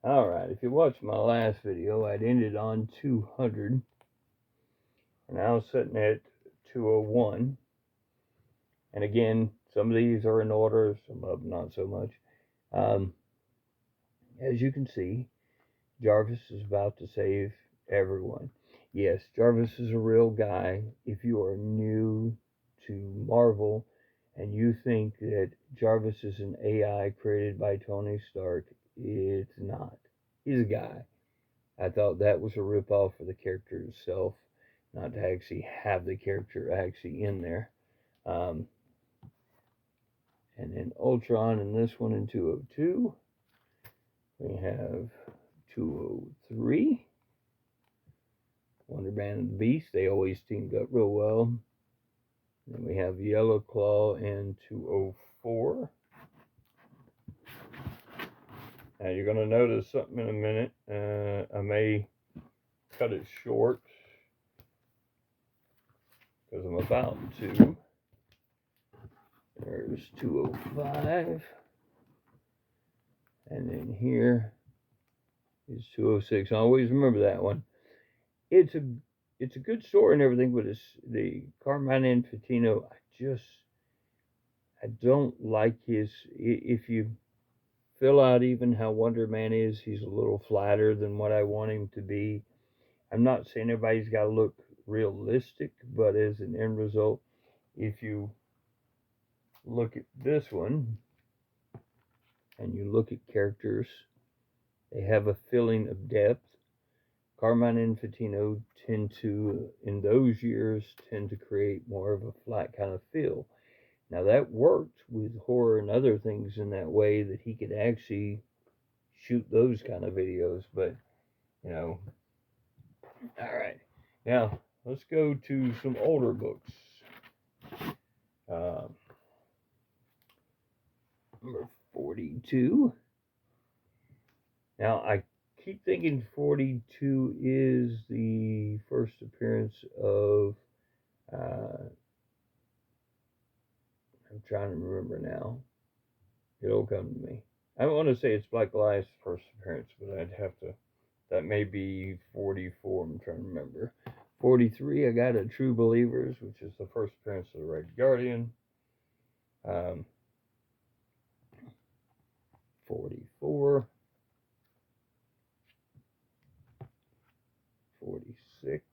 Alright, if you watched my last video, I'd ended on 200. We're now sitting at 201. And again, some of these are in order, some of them not so much. As you can see, Jarvis is about to save everyone. Yes, Jarvis is a real guy. If you are new to Marvel and you think that Jarvis is an AI created by Tony Stark, it's not. He's a guy. I thought that was a ripoff of the character itself, not to actually have the character actually in there. And then Ultron in this one in 202. We have 203. Wonder Man and the Beast, they always teamed up real well. Then we have Yellow Claw in 204. Now you're going to notice something in a minute. I may cut it short because I'm about to. There's 205. And then here is 206. I always remember that one. It's a good story and everything, but it's the Carmine Infantino. I don't like his. If you fill out even how Wonder Man is, he's a little flatter than what I want him to be. I'm not saying everybody's got to look realistic, but as an end result, if you look at this one and you look at characters, they have a feeling of depth. Carmine Infantino tend to, in those years, tend to create more of a flat kind of feel. Now that worked with horror and other things in that way that he could actually shoot those kind of videos, but all right. Now let's go to some older books. Number 42. Now I keep thinking 42 is the first appearance of I'm trying to remember now. It'll come to me. I want to say it's Black Goliath's first appearance, but I'd have to. That may be 44. I'm trying to remember. 43, I got a True Believers, which is the first appearance of the Red Guardian. 44. 46.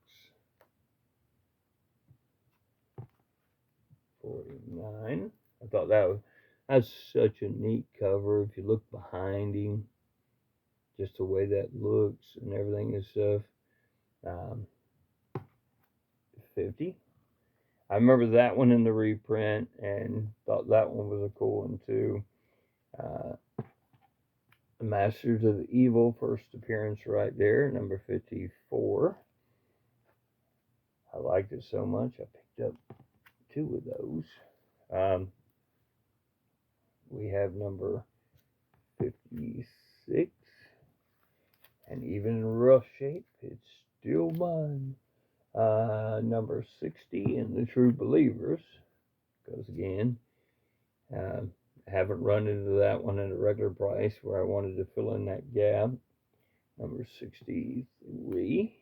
49. I thought that's such a neat cover. If you look behind him, just the way that looks and everything and stuff. 50. I remember that one in the reprint and thought that one was a cool one too. The Masters of Evil, first appearance right there, number 54. I liked it so much I picked up 2 of those. We have number 56, and even in rough shape, it's still mine. Number 60 in the True Believers, because again, I haven't run into that one at a regular price where I wanted to fill in that gap. Number 63.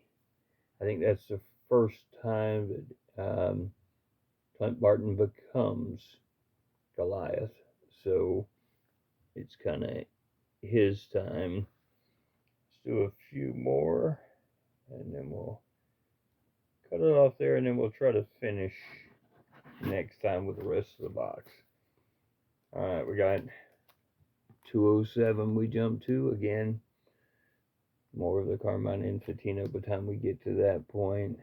I think that's the first time that Clint Barton becomes Goliath. So it's kind of his time. Let's do a few more, and then we'll cut it off there, and then we'll try to finish next time with the rest of the box. All right, we got 207 we jump to. Again, more of the Carmine Infantino by the time we get to that point.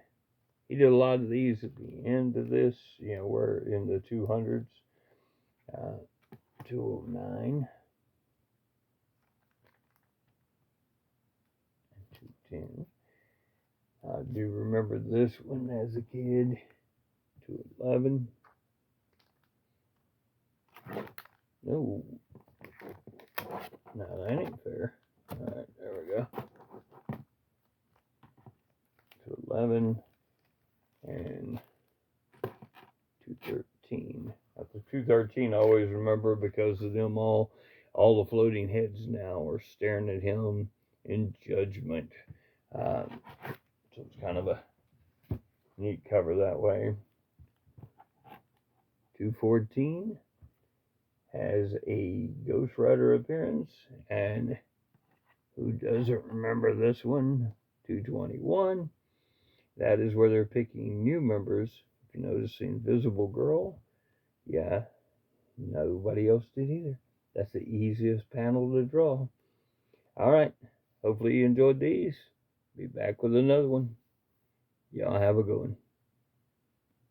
He did a lot of these at the end of this, we're in the 200s. 209 and 210. I do remember this one as a kid. 211. No, that ain't fair. All right, there we go. 211 and 213. After 213, I always remember because of them all all the floating heads now are staring at him in judgment. So it's kind of a neat cover that way. 214 has a Ghost Rider appearance, and who doesn't remember this one? 221. That is where they're picking new members. If you notice the Invisible Girl, yeah, nobody else did either. That's the easiest panel to draw. All right, hopefully you enjoyed these. Be back with another one. Y'all have a good one.